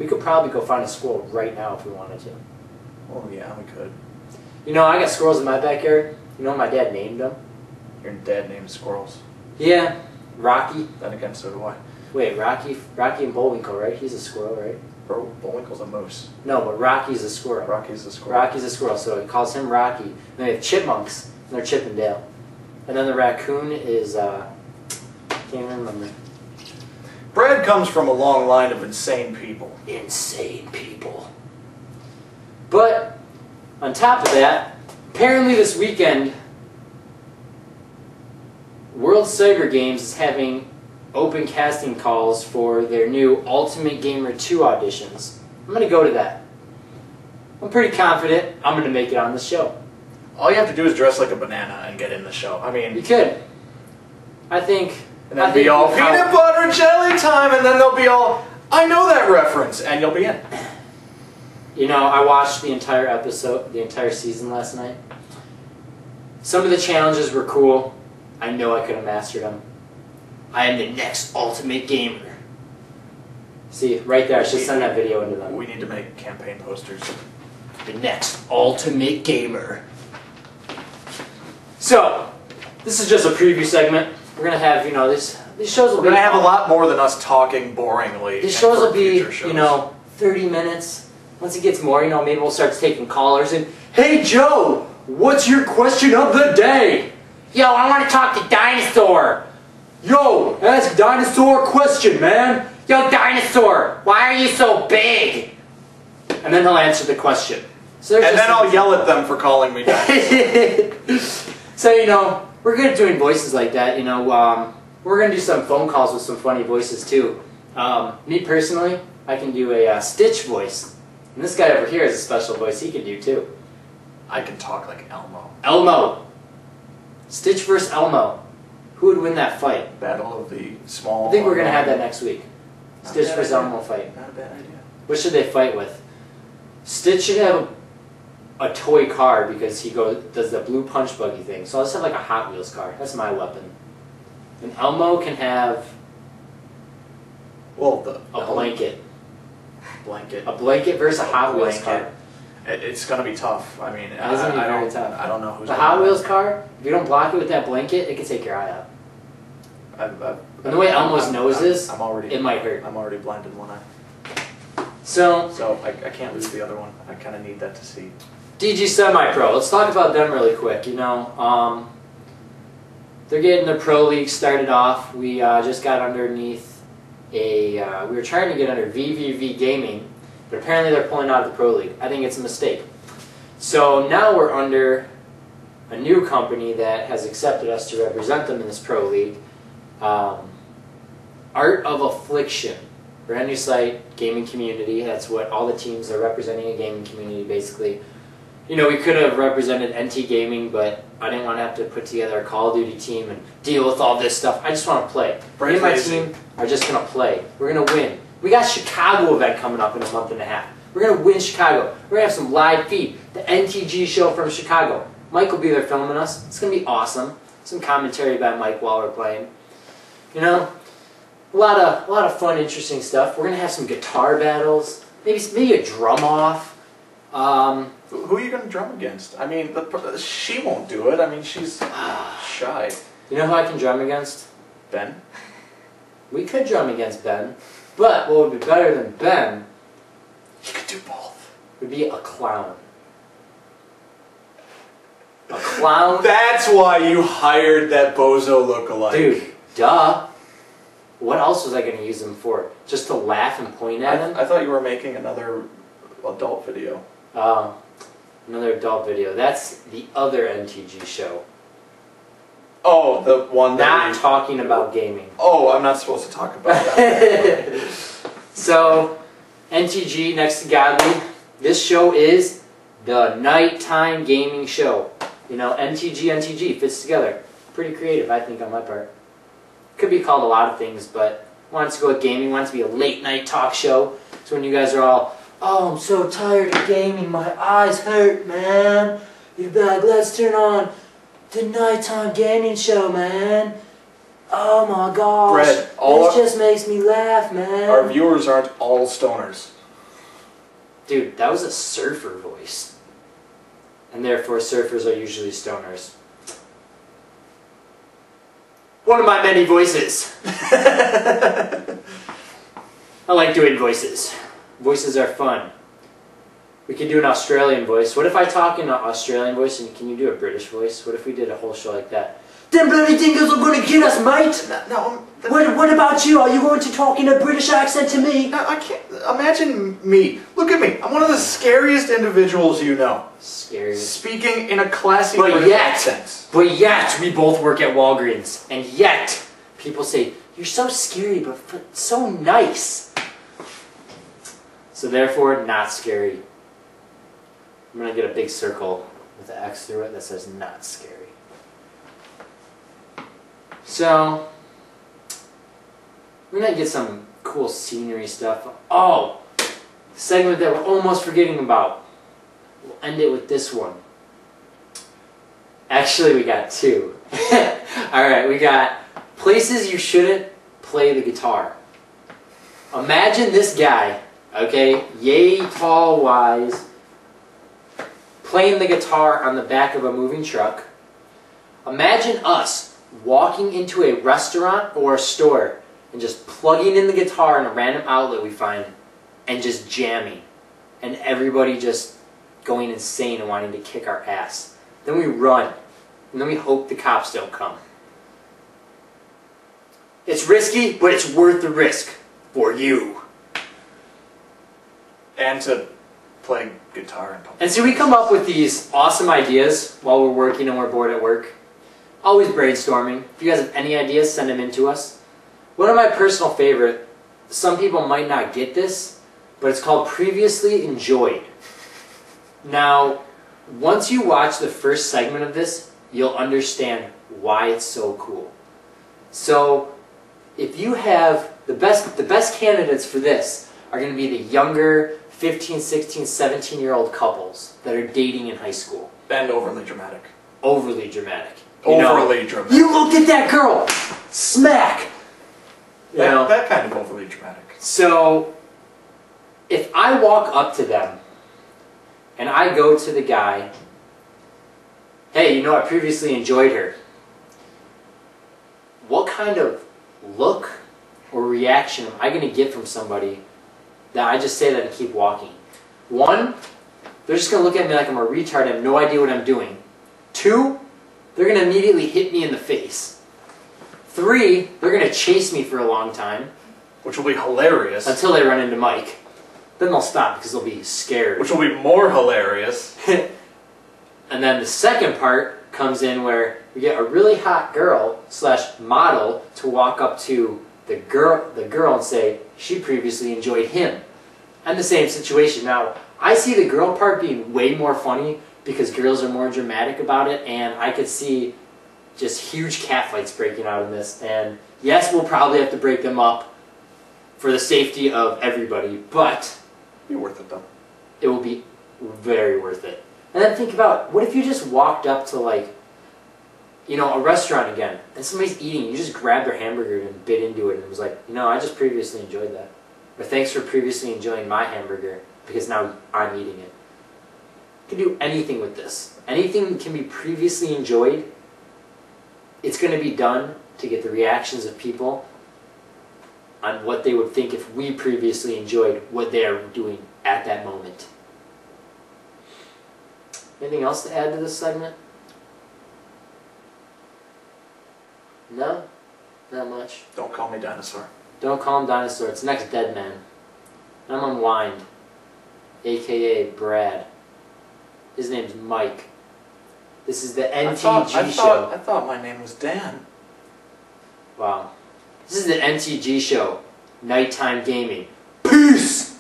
We could probably go find a squirrel right now if we wanted to. Oh yeah, we could. You know, I got squirrels in my backyard. You know, my dad named them. Your dad named squirrels. Yeah, Rocky. Then again, so do I. Wait, Rocky and Bullwinkle, right? He's a squirrel, right? Bro, Bullwinkle's a moose. No, but Rocky's a squirrel. Rocky's a squirrel. Rocky's a squirrel, so he calls him Rocky. And then we have chipmunks, and they're Chip and Dale. And then the raccoon is, can't remember. Brad comes from a long line of insane people. Insane people. But, on top of that, apparently this weekend, World Cyber Games is having open casting calls for their new Ultimate Gamer 2 auditions. I'm going to go to that. I'm pretty confident I'm going to make it on the show. All you have to do is dress like a banana and get in the show. I mean... You could. I think... And then be all, peanut butter jelly time, and then they'll be all, I know that reference, and you'll be in. You know, I watched the entire episode, the entire season last night. Some of the challenges were cool. I know I could have mastered them. I am the next Ultimate Gamer. See, right there, I should send that video into them. We need to make campaign posters. The next Ultimate Gamer. So, this is just a preview segment. We're going to have, you know, these shows will be... We're going to have a lot more than us talking boringly. These shows will be, you know, 30 minutes. Once it gets more, you know, maybe we'll start taking callers and, hey Joe, what's your question of the day? Yo, I want to talk to Dinosaur. Yo, ask Dinosaur a question, man. Yo, Dinosaur, why are you so big? And then he'll answer the question. So and then I'll yell at them for calling me Dinosaur. So, you know, we're good at doing voices like that. You know, we're going to do some phone calls with some funny voices, too. Me, personally, I can do a Stitch voice. And this guy over here has a special voice he can do, too. I can talk like Elmo. Elmo. Stitch versus Elmo. Who would win that fight? Battle of the small... I think we're going to have that next week. Stitch versus Elmo fight. Not a bad idea. What should they fight with? Stitch should have a toy car because he does the blue punch buggy thing. So I'll just have like a Hot Wheels car. That's my weapon. And Elmo can have... Well, a blanket. Blanket. A blanket versus a Hot Wheels car. It's going to be tough. I mean, It's going to be very tough. I don't know who's the Hot Wheels car, if you don't block it with that blanket, it can take your eye out. And the way Elmo's nose is, it might hurt. I'm already blind in one eye. So I can't lose the other one. I kind of need that to see. DG Semi-Pro, let's talk about them really quick. You know, they're getting their pro league started off. We just got underneath we were trying to get under VVV Gaming, but apparently they're pulling out of the pro league. I think it's a mistake. So now we're under a new company that has accepted us to represent them in this pro league. Art of Affliction. Brand new site, gaming community. That's what all the teams are representing, a gaming community basically. You know, we could have represented NT Gaming, but I didn't want to have to put together a Call of Duty team and deal with all this stuff. I just want to play. Me and my team are just going to play. We're going to win. We got Chicago event coming up in a month and a half. We're going to win Chicago. We're going to have some live feed. The NtG show from Chicago. Mike will be there filming us. It's going to be awesome. Some commentary about Mike while we're playing. You know, a lot of fun, interesting stuff. We're going to have some guitar battles. Maybe a drum off. Who are you going to drum against? I mean, she won't do it. I mean, she's shy. You know who I can drum against? Ben? We could drum against Ben. But what would be better than Ben... You could do both. ...would be a clown. A clown... That's why you hired that bozo lookalike. Dude, duh. What else was I going to use him for? Just to laugh and point at him? I thought you were making another adult video. Another adult video. That's the other NtG show. Oh, the one that... Not talking about gaming. Oh, I'm not supposed to talk about that. So, NtG next to Godly. This show is the nighttime gaming show. You know, NtG fits together. Pretty creative, I think, on my part. Could be called a lot of things, but wants to go with gaming, wants to be a late night talk show. So when you guys are all, oh, I'm so tired of gaming, my eyes hurt, man. You're back, let's turn on the nighttime gaming show, man. Oh my gosh, Brett, this just makes me laugh, man. Our viewers aren't all stoners. dude, that was a surfer voice. And therefore, surfers are usually stoners. One of my many voices. I like doing voices. Voices are fun. We could do an Australian voice. What if I talk in an Australian voice and can you do a British voice? What if we did a whole show like that? Them bloody dingoes are going to get us, mate! No, what about you? Are you going to talk in a British accent to me? No, I can't. Imagine me. Look at me. I'm one of the scariest individuals you know. Scariest. Speaking in a classy British accent. But yet, we both work at Walgreens. And yet, people say, you're so scary, but so nice. So therefore, not scary. I'm going to get a big circle with an X through it that says not scary. So, we're going to get some cool scenery stuff. Oh, segment that we're almost forgetting about. We'll end it with this one. Actually, we got two. Alright, we got places you shouldn't play the guitar. Imagine this guy, okay, yay tall, wise, playing the guitar on the back of a moving truck. Imagine us walking into a restaurant or a store and just plugging in the guitar in a random outlet we find and just jamming. And everybody just going insane and wanting to kick our ass. Then we run. And then we hope the cops don't come. It's risky, but it's worth the risk. For you. And to play guitar and And so we come up with these awesome ideas while we're working and we're bored at work. Always brainstorming. If you guys have any ideas, send them in to us. One of my personal favorite, some people might not get this, but it's called Previously Enjoyed. Now, once you watch the first segment of this, you'll understand why it's so cool. So, if you have the best candidates for this are going to be the younger 15, 16, 17-year-old couples that are dating in high school. And overly dramatic. Overly dramatic. Overly dramatic. You looked at that girl! Smack! That kind of overly dramatic. So, if I walk up to them and I go to the guy, hey, you know, I previously enjoyed her. What kind of look or reaction am I going to get from somebody that I just say that and keep walking? One, they're just going to look at me like I'm a retard and have no idea what I'm doing. Two, they're going to immediately hit me in the face. Three, they're going to chase me for a long time. Which will be hilarious. Until they run into Mike. Then they'll stop because they'll be scared. Which will be more hilarious. And then the second part comes in where we get a really hot girl / model to walk up to the girl and say she previously enjoyed him. And the same situation. Now, I see the girl part being way more funny because girls are more dramatic about it, and I could see just huge catfights breaking out in this. And yes, we'll probably have to break them up for the safety of everybody, but be worth it though. It will be very worth it. And then think about, what if you just walked up to, like, you know, a restaurant again, and somebody's eating, you just grabbed their hamburger and bit into it and was like, you know, I just previously enjoyed that. Or thanks for previously enjoying my hamburger, because now I'm eating it. You can do anything with this. Anything can be previously enjoyed. It's going to be done to get the reactions of people on what they would think if we previously enjoyed what they are doing at that moment. Anything else to add to this segment? No? Not much. Don't call me dinosaur. Don't call him dinosaur. It's next dead man. I'm Unwind, a.k.a. Brad. His name's Mike. This is the NtG show. I thought my name was Dan. Wow. This is the NtG show. Nighttime gaming. Peace!